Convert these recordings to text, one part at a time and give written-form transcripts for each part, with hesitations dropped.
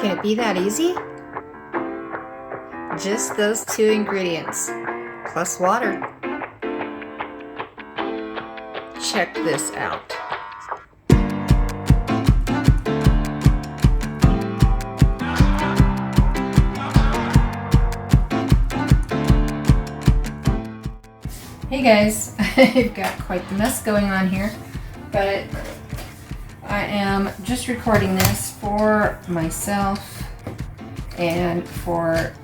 Can it be that easy? Just those two ingredients, plus water. Check this out. Hey guys, I've got quite the mess going on here, but I am just recording this for myself and for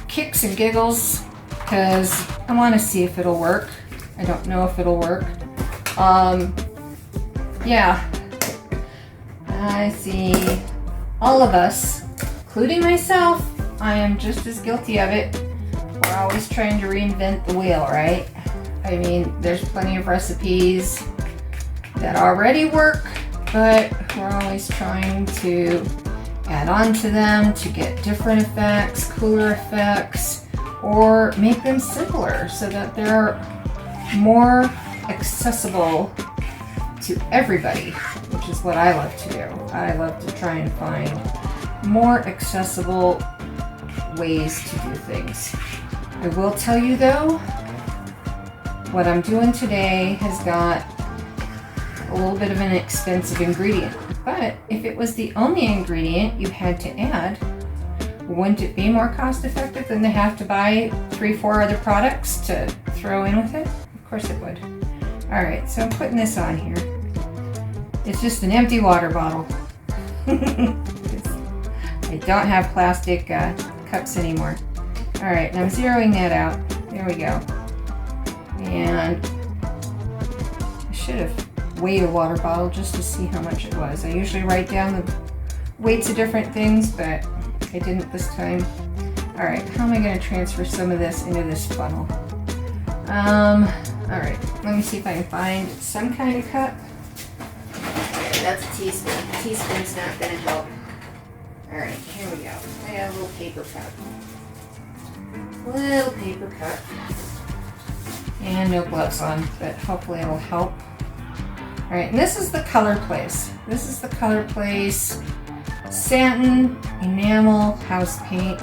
kicks and giggles because I want to see if it'll work. I don't know if it'll work. Yeah, I see all of us, including myself, I am just as guilty of it. We're always trying to reinvent the wheel, right? I mean, there's plenty of recipes that already work, but we're always trying to add on to them to get different effects, cooler effects, or make them simpler so that they're more accessible to everybody, which is what I love to do. I love to try and find more accessible ways to do things. I will tell you though, what I'm doing today has got a little bit of an expensive ingredient, but if it was the only ingredient you had to add, wouldn't it be more cost effective than to have to buy 3-4 other products to throw in with it? Of course it would. Alright, so I'm putting this on here. It's just an empty water bottle. I don't have plastic cups anymore. Alright, and I'm zeroing that out. There we go. And I should have weighed a water bottle just to see how much it was. I usually write down the weights of different things, but I didn't this time. Alright, how am I going to transfer some of this into this funnel? Alright, let me see if I can find some kind of cup. That's a teaspoon. A teaspoon's not going to help. Alright, here we go. I have a little paper cup. Little paper cup. And no gloves on, but hopefully it'll help. Alright, and this is the Color Place. This is the Color Place Satin Enamel House Paint.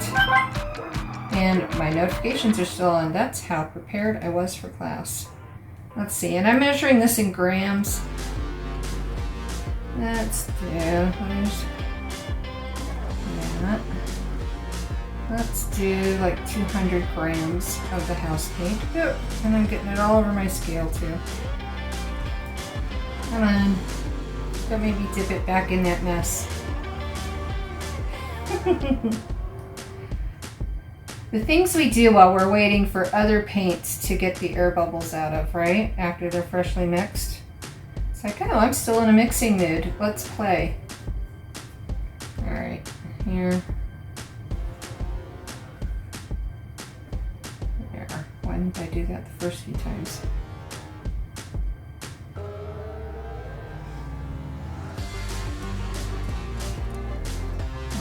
And my notifications are still on. That's how prepared I was for class. Let's see, and I'm measuring this in grams. Let's do that. Let's do like 200 grams of the house paint. Yep. And I'm getting it all over my scale too. Come on. Don't maybe dip it back in that mess. The things we do while we're waiting for other paints to get the air bubbles out of, right? After they're freshly mixed. It's like, oh, I'm still in a mixing mood. Let's play. Alright, here. There. Why didn't I do that the first few times?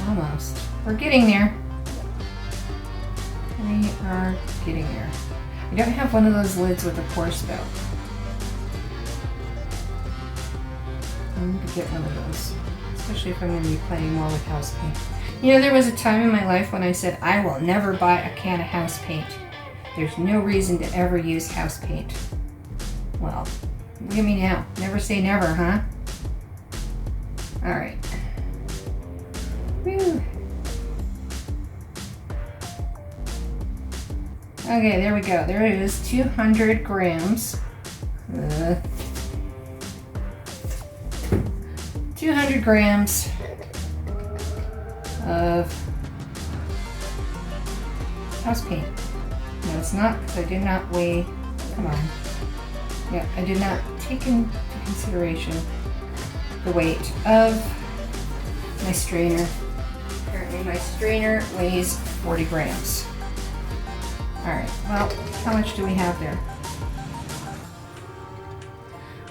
Almost. We're getting there. We are getting there. I don't have one of those lids with a pour spout. I need to get one of those, especially if I'm going to be playing more with house paint. You know, there was a time in my life when I said, I will never buy a can of house paint. There's no reason to ever use house paint. Well, look at me now. Never say never, huh? Alright. Whew. Okay, there we go. There it is, 200 grams. 200 grams of house paint. No, it's not, because I did not weigh. Come on. Yeah, I did not take into consideration the weight of my strainer. Apparently my strainer weighs 40 grams. Alright, well, how much do we have there?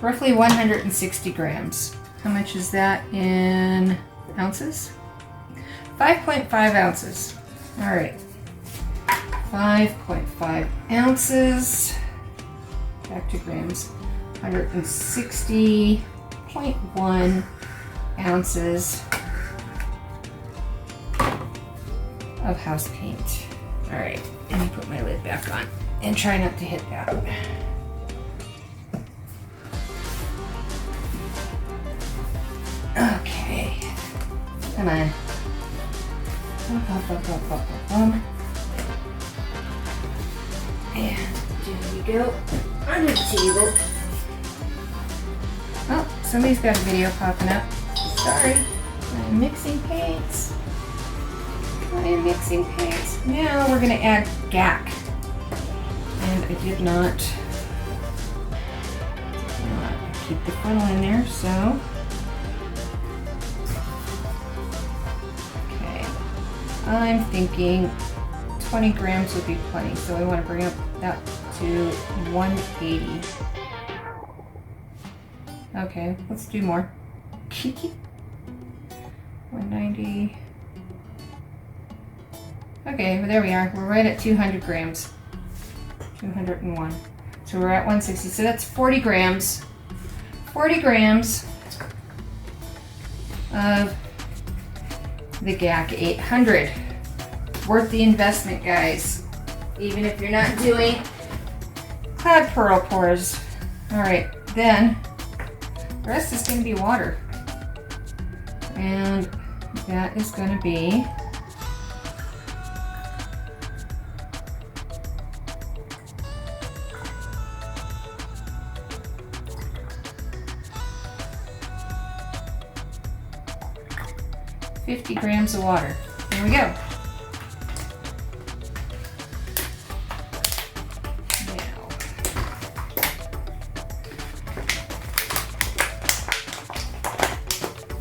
Roughly 160 grams. How much is that in ounces? 5.5 ounces. Alright. 5.5 ounces. Back to grams. 160.1 ounces of house paint. All right, let me put my lid back on and try not to hit that. Okay, come on. And there we go, under the table. Oh, somebody's got a video popping up. Sorry, I'm mixing paints. I am mixing paints. Now we're gonna add gack. And I did not keep the funnel in there, so. Okay, I'm thinking 20 grams would be plenty, so I want to bring up that to 180. Okay, let's do more. 190. Okay, well, there we are. We're right at 200 grams. 201. So we're at 160. So that's 40 grams. 40 grams of the GAC 800. Worth the investment, guys. Even if you're not doing cloud pearl pours. All right, then the rest is going to be water. And that is going to be $50 grams of water. Here we go.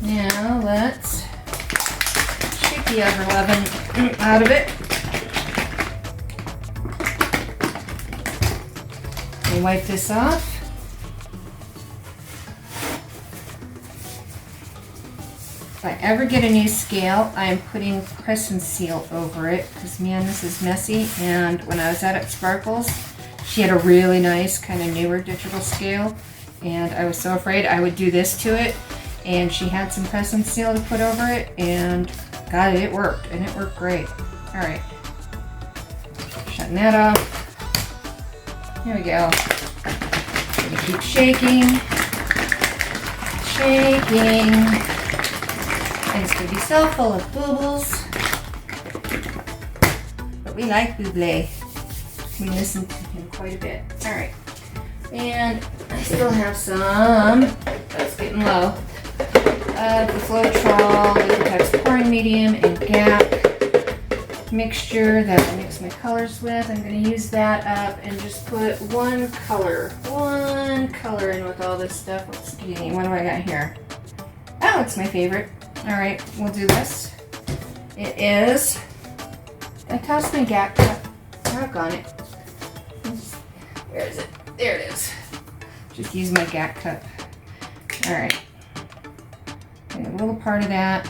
Now let's shake the other leaven out of it. And wipe this off. If I ever get a new scale, I am putting press and seal over it because, man, this is messy. And when I was out at Sparkles, she had a really nice kind of newer digital scale, and I was so afraid I would do this to it. And she had some press and seal to put over it, and God, it worked, and it worked great. All right, shutting that off. Here we go. Gonna keep shaking, shaking, and it's gonna be so full of bubbles. But we like Buble. We listen to him quite a bit. All right, and I still have some. That's getting low. The Floetrol, Liquitex pouring medium, and GAC mixture that I mix my colors with. I'm going to use that up and just put one color in with all this stuff. Let's see, what do I got here? Oh, it's my favorite. All right, we'll do this. It is, I tossed my GAC cup. Doggone it. Where is it? There it is. Just use my GAC cup. All right. A little part of that.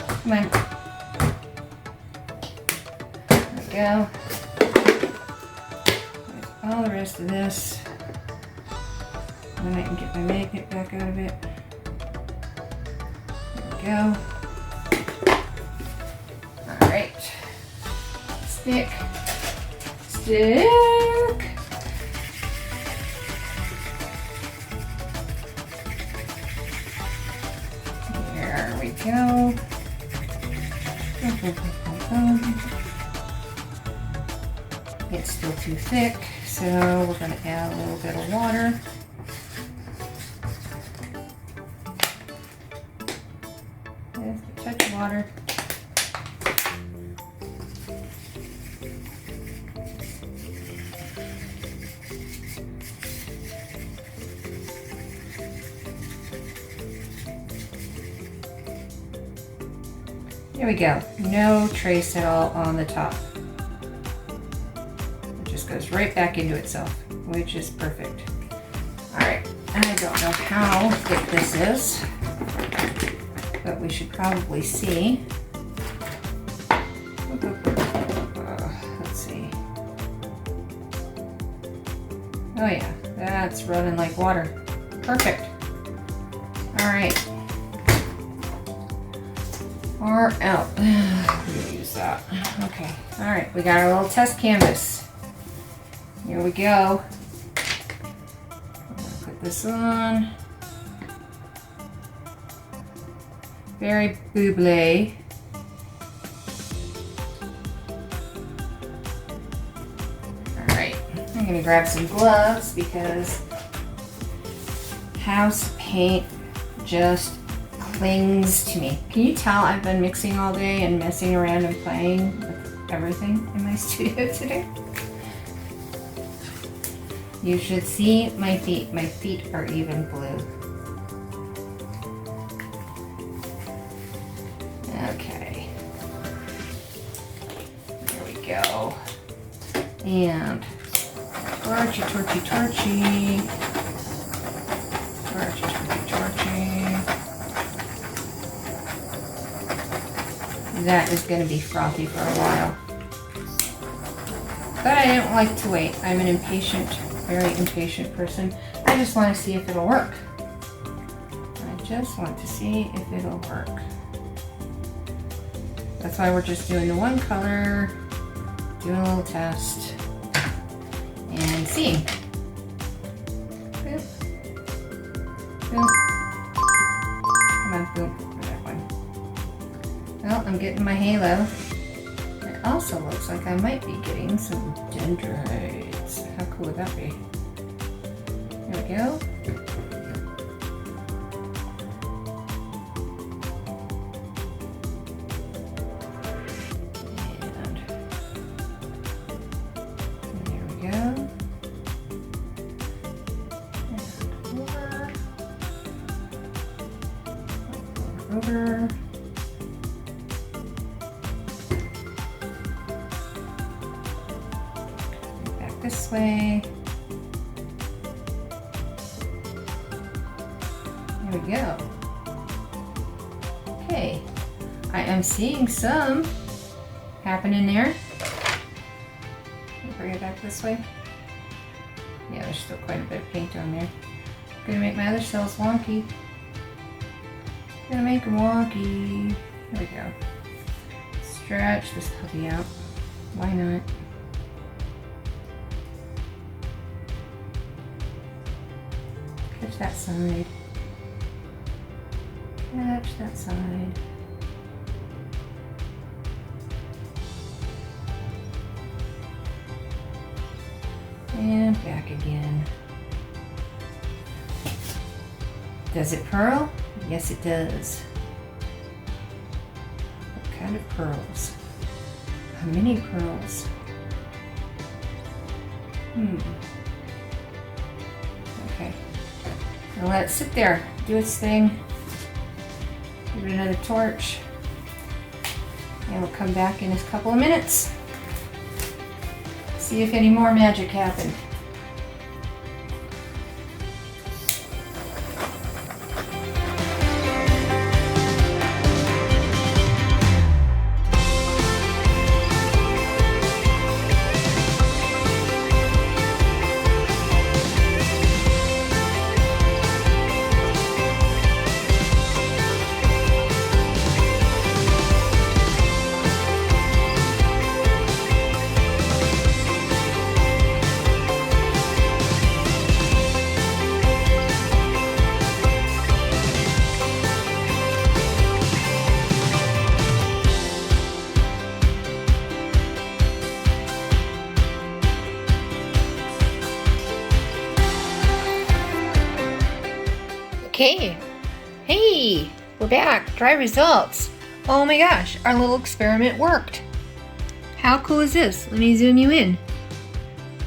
Come on. There we go. There's all the rest of this. And then I can get my magnet back out of it. There we go. Alright. Stick. Stick. There we go. It's still too thick, so we're going to add a little bit of water. Just a touch of water. There we go. No trace at all on the top. It just goes right back into itself, which is perfect. All right, I don't know how thick this is, but we should probably see. Let's see. Oh yeah, that's running like water. Perfect. All right. Far out. out. Okay, all right, we got our little test canvas. Here we go. I'm gonna put this on. Very buble. All right, I'm gonna grab some gloves because house paint just clings to me. Can you tell I've been mixing all day and messing around and playing with everything in my studio today? You should see my feet. My feet are even blue. Okay. There we go. And torchy, torchy, torchy. Torchy, torchy, torchy. That is going to be frothy for a while. But I don't like to wait. I'm an impatient, very impatient person. I just want to see if it'll work. I just want to see if it'll work. That's why we're just doing the one color, doing a little test, and seeing. Boop. Boop. Come on, boop. That one. Well, I'm getting my halo. It also looks like I might be getting some dendrites. How cool would that be? There we go. Over. Back this way. There we go. Okay, I am seeing some happening there. Bring it back this way. Yeah, there's still quite a bit of paint on there. Gonna make my other cells wonky. Gonna make them wonky. There we go. Stretch this puppy out. Why not? Catch that side. Catch that side. And back again. Does it purl? Yes, it does. What kind of pearls? Mini pearls. Okay. I'll let it sit there, do its thing. Give it another torch. And we'll come back in a couple of minutes. See if any more magic happened. Okay, hey, we're back. Dry results. Oh my gosh, our little experiment worked. How cool is this? Let me zoom you in.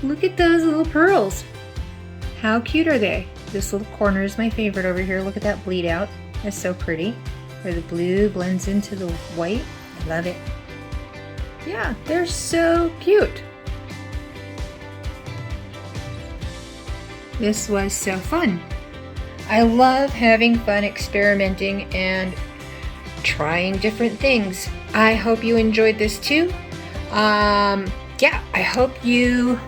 Look at those little pearls. How cute are they? This little corner is my favorite over here. Look at that bleed out. That's so pretty. Where the blue blends into the white. I love it. Yeah, they're so cute. This was so fun. I love having fun experimenting and trying different things. I hope you enjoyed this too. Yeah, I hope you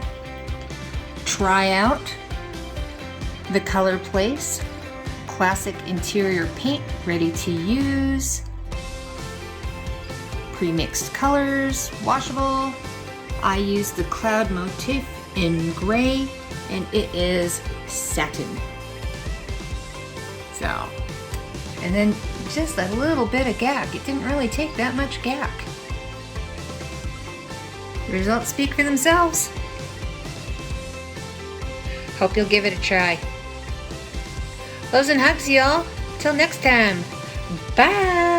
try out the Color Place Classic Interior Paint, ready to use. Pre-mixed colors, washable. I use the cloud motif in gray, and it is satin. So, and then just a little bit of gack. It didn't really take that much gack. The results speak for themselves. Hope you'll give it a try. Loves and hugs, y'all. Till next time. Bye.